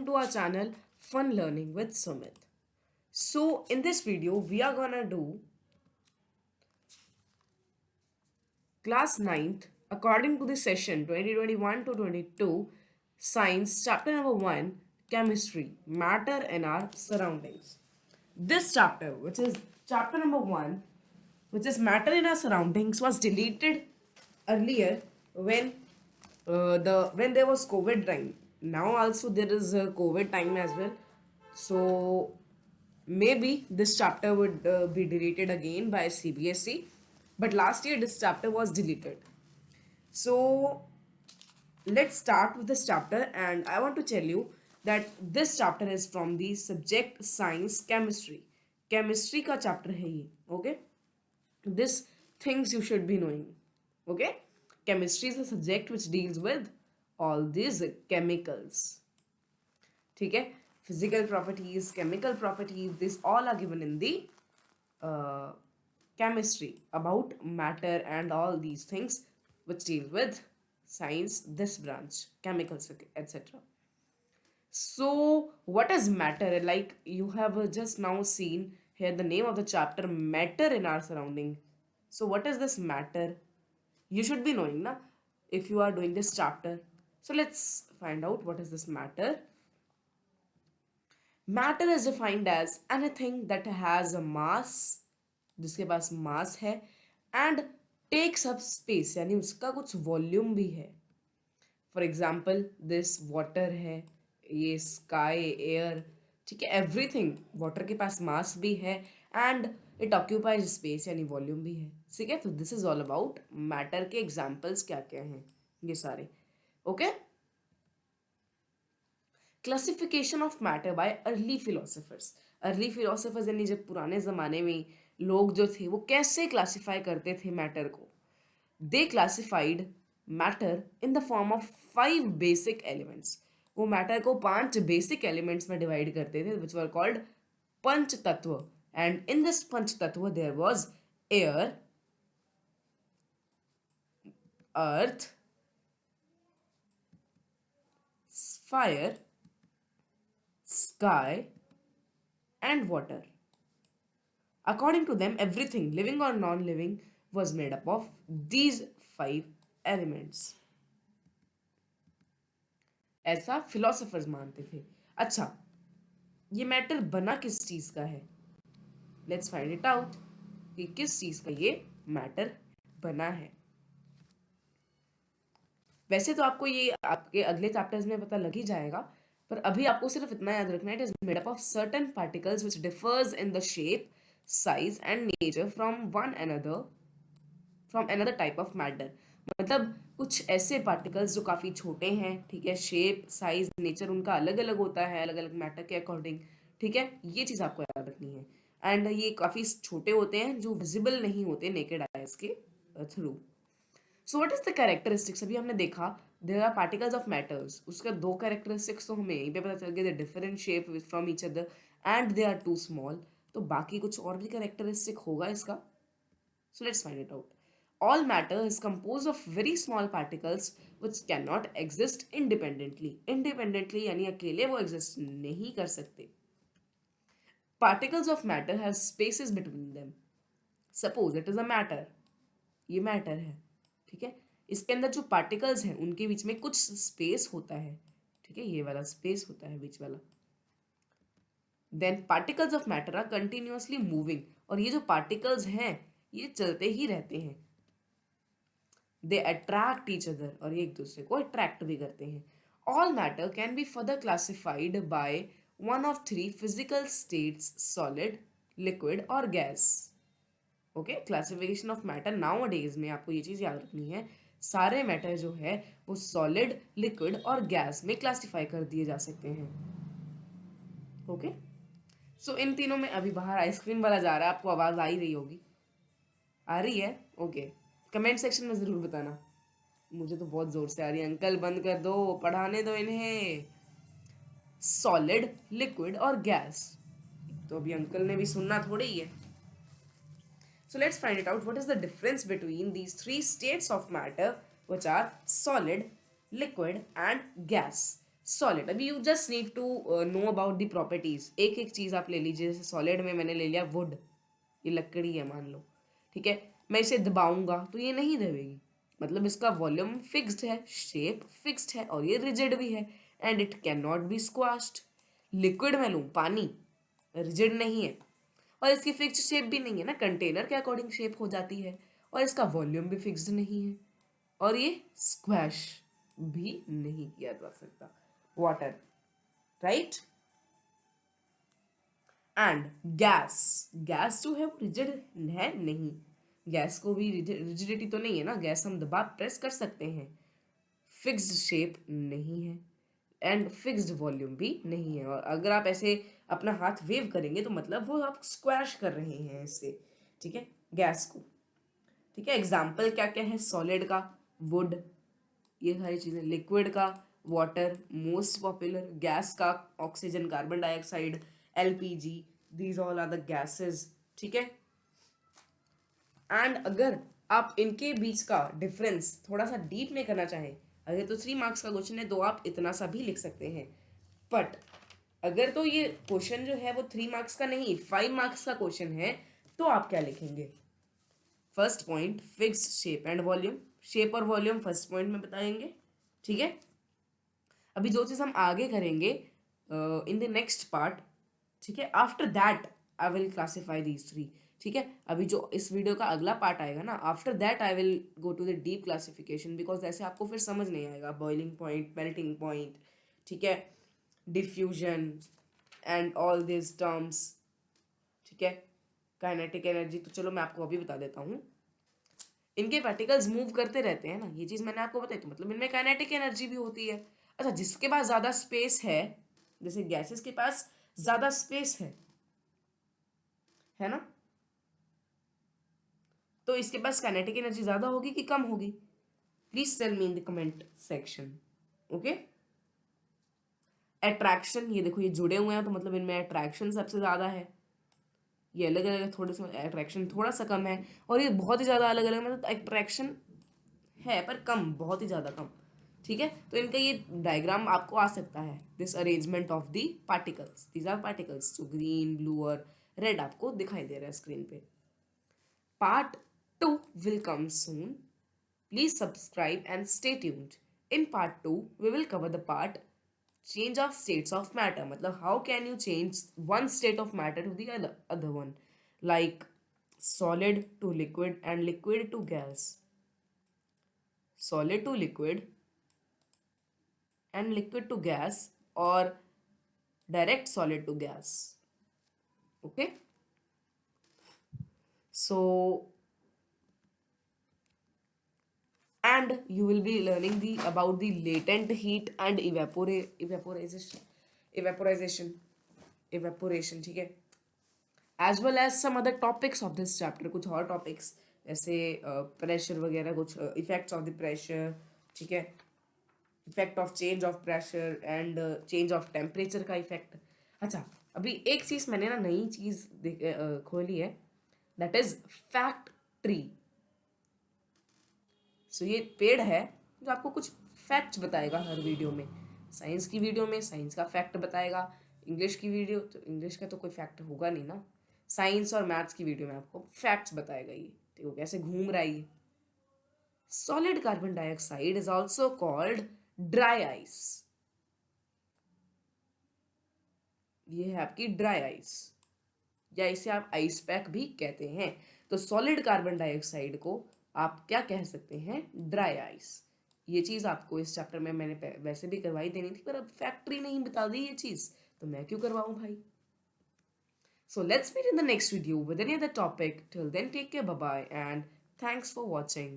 to our channel Fun Learning with Sumit. So in this video we are gonna do class ninth according to the session 2021 to 22 science chapter number 1 chemistry matter in our surroundings. This chapter, which is chapter number 1, which is matter in our surroundings, was deleted earlier when when there was COVID time. Now also there is a COVID time as well, so maybe this chapter would be deleted again by CBSE, but last year this chapter was deleted. So let's start with this chapter, and I want to tell you that this chapter is from the subject science chemistry. Chemistry का chapter है ये, okay? This things you should be knowing, okay? Chemistry is a subject which deals with all these chemicals. ठीक है? Physical properties, chemical properties, these all are given in the chemistry about matter and all these things which deal with science, this branch, chemicals, etc. So what is matter? Like you have just now seen here the name of the chapter, matter in our surrounding. So what is this matter? You should be knowing na, if you are doing this chapter. So let's find out what is this matter. Matter is defined as anything that has a mass, जिसके पास मास है, and takes up space, यानी उसका कुछ volume भी है. For example this water है, ये sky, air, ठीक है, एवरीथिंग. वाटर के पास मास भी है एंड इट ऑक्यूपाइज स्पेस यानी वॉल्यूम भी है. ठीक है, तो this is all about matter के एग्जाम्पल्स क्या क्या हैं ये सारे. Okay, classification of matter bye early philosophers. Early philosophers यानी जब पुराने ज़माने में लोग जो थे वो कैसे क्लासीफाई करते थे मैटर को. They classified matter in the form of 5 basic elements. वो मैटर को 5 बेसिक एलिमेंट्स में डिवाइड करते थे विच वर कॉल्ड पंच तत्व. एंड इन दिस पंच तत्व there was air, earth, fire, sky, and water. According to them, everything, living or non-living, was made up of these 5 elements. ऐसा philosophers मानते थे. अच्छा, ये मैटर बना किस चीज का है? Let's find it out कि किस चीज का ये मैटर बना है. वैसे तो आपको ये आपके अगले चैप्टर्स में पता लग ही जाएगा, पर अभी आपको सिर्फ इतना याद रखना है, it is made up of certain particles which differs in the shape, size and nature from another type of matter. मतलब कुछ ऐसे पार्टिकल्स जो काफ़ी छोटे हैं, ठीक है, शेप, साइज, नेचर उनका अलग अलग होता है अलग अलग मैटर के अकॉर्डिंग. ठीक है, ये चीज़ आपको याद रखनी है. एंड ये काफ़ी छोटे होते हैं जो विजिबल नहीं होते नेकेड आइज के through. So what is the characteristics? अभी हमने देखा there are particles of matters. उसका 2 कैरेक्टरिस्टिक्स तो हमें यहीं पे पता चल गया, they different shape from each other and they are too small. तो बाकी कुछ और भी कैरेक्टरिस्टिक होगा इसका. So let's find it out. All matter is compose of very small particles which can not exist independently. Independently यानी अकेले वो एग्जिस्ट नहीं कर सकते. Particles of matter have spaces between them. Suppose it is a matter, ये matter है, ठीक है, इसके अंदर जो पार्टिकल्स हैं उनके बीच में कुछ स्पेस होता है. ठीक है, ये वाला स्पेस होता है बीच वाला. Then particles of matter are continuously moving. और ये जो पार्टिकल्स हैं ये चलते ही रहते हैं. दे अट्रैक्ट ईच अदर, और ये एक दूसरे को अट्रैक्ट भी करते हैं. All matter can be further classified by one of 3 physical states, solid, liquid और gas. Okay, classification of matter nowadays में आपको ये चीज़ याद रखनी है, सारे मैटर जो है वो सॉलिड, लिक्विड और गैस में क्लासिफाई कर दिए जा सकते हैं. ओके, सो इन तीनों में अभी बाहर आइसक्रीम वाला जा रहा है, आपको आवाज़ आ ही रही होगी. आ रही है? ओके, कमेंट सेक्शन में ज़रूर बताना. मुझे तो बहुत ज़ोर से आ रही है. अंकल बंद कर दो, पढ़ाने दो इन्हें. सॉलिड, लिक्विड और गैस, तो अभी अंकल ने भी सुनना थोड़ी ही है. So let's find it out. What is the difference between these 3 states of matter which are solid, liquid and gas? Solid, अभी you just need to know about the properties. एक एक चीज आप ले लीजिए, जैसे सॉलिड में मैंने ले लिया वुड, ये लकड़ी है मान लो, ठीक है, मैं इसे दबाऊंगा तो ये नहीं दबेगी, मतलब इसका वॉल्यूम फिक्स्ड है, शेप फिक्स्ड है और ये रिजिड भी है, and it can not be squashed. Liquid में लूँ पानी, रिजिड नहीं है और इसकी फिक्स्ड शेप भी नहीं है ना, कंटेनर के अकॉर्डिंग शेप हो जाती है, और इसका वॉल्यूम भी फिक्स्ड नहीं है, और ये स्क्वैश भी नहीं किया जा सकता। Water, right. And gas, gas जो है वो रिजिड है नहीं, गैस को भी रिजिडिटी तो नहीं है ना, गैस हम दबा प्रेस कर सकते हैं, फिक्स्ड शेप नहीं है एंड फिक्स्ड वॉल्यूम भी नहीं है, और अगर आप ऐसे अपना हाथ वेव करेंगे तो मतलब वो आप स्क्वैश कर रहे हैं इससे, ठीक है, गैस को, ठीक है। एग्जाम्पल क्या क्या है, सॉलिड का वुड, ये सारी चीज़ें, लिक्विड का वाटर, मोस्ट पॉपुलर, गैस का oxygen, carbon dioxide, LPG, these all are the gases, ठीक है। एंड अगर आप इनके बीच का डिफरेंस थोड़ा सा डीप में करना चाहें, अगर तो 3 मार्क्स का क्वेश्चन है तो आप इतना सा भी लिख सकते हैं, बट अगर तो ये क्वेश्चन जो है वो 3 मार्क्स का नहीं 5 मार्क्स का क्वेश्चन है, तो आप क्या लिखेंगे? First point fixed shape and volume, shape और वॉल्यूम फर्स्ट पॉइंट में बताएंगे, ठीक है। अभी जो चीज़ हम आगे करेंगे इन द नेक्स्ट पार्ट, ठीक है, after that I will classify these 3, ठीक है। अभी जो इस वीडियो का अगला पार्ट आएगा ना, after that I will go to the deep classification, because ऐसे आपको फिर समझ नहीं आएगा, बॉइलिंग पॉइंट, मेल्टिंग पॉइंट, ठीक है, diffusion and all this terms, ठीक है। काइनेटिक एनर्जी, तो चलो मैं आपको अभी बता देता हूँ, इनके पार्टिकल्स मूव करते रहते हैं ना, ये चीज़ मैंने आपको बताई, तो मतलब इनमें काइनेटिक एनर्जी भी होती है। अच्छा, जिसके पास ज़्यादा स्पेस है, जैसे गैसेस के पास ज़्यादा स्पेस है ना, तो इसके पास काइनेटिक एनर्जी ज़्यादा होगी कि कम होगी? Please tell me in the comment section, okay. Attraction, ये देखो ये जुड़े हुए हैं तो मतलब इनमें अट्रैक्शन सबसे ज़्यादा है, ये अलग अलग थोड़े से अट्रैक्शन थोड़ा सा कम है, और ये बहुत ही ज़्यादा अलग अलग, मतलब अट्रैक्शन है पर कम, बहुत ही ज़्यादा कम, ठीक है। तो इनका ये डायग्राम आपको आ सकता है, this arrangement of the particles, these are particles, जो ग्रीन, ब्लू और रेड आपको दिखाई दे रहा है स्क्रीन पे। Part 2 will come soon. Please subscribe and stay tuned. In part 2, we will cover the part change of states of matter. मतलब how can you change one state of matter to the other one, like solid to liquid and liquid to gas, solid to liquid and liquid to gas, or direct solid to gas. Okay, so and you will be learning the about the latent heat and evaporization, ठीक है, as well as some other topics of this chapter, कुछ और topics जैसे pressure वगैरह, कुछ effects of the pressure, ठीक है, effect of change of pressure and change of temperature का इफेक्ट। अच्छा, अभी एक चीज़ मैंने ना नई चीज़ खोली है, दैट इज फैक्ट ट्री। सो ये पेड़ है जो आपको कुछ फैक्ट्स बताएगा हर वीडियो में, साइंस की वीडियो में साइंस का फैक्ट बताएगा, इंग्लिश की वीडियो तो इंग्लिश का तो कोई फैक्ट होगा नहीं ना, साइंस और मैथ्स की वीडियो में आपको फैक्ट्स बताएगा ये, ठीक है, कैसे घूम रहा है ये। Solid carbon dioxide is also called dry ice, ये है आपकी ड्राई आइस, या इसे आप आइस पैक भी कहते हैं। तो सॉलिड कार्बन डाइऑक्साइड को आप क्या कह सकते हैं? Dry ice. ये चीज़ आपको इस चैप्टर में मैंने वैसे भी करवाई देनी थी, पर अब फैक्ट्री नहीं बता दी ये चीज़, तो मैं क्यों करवाऊँ भाई। So let's meet in the next video with any other topic. Till then, take care, bye bye, and thanks for watching.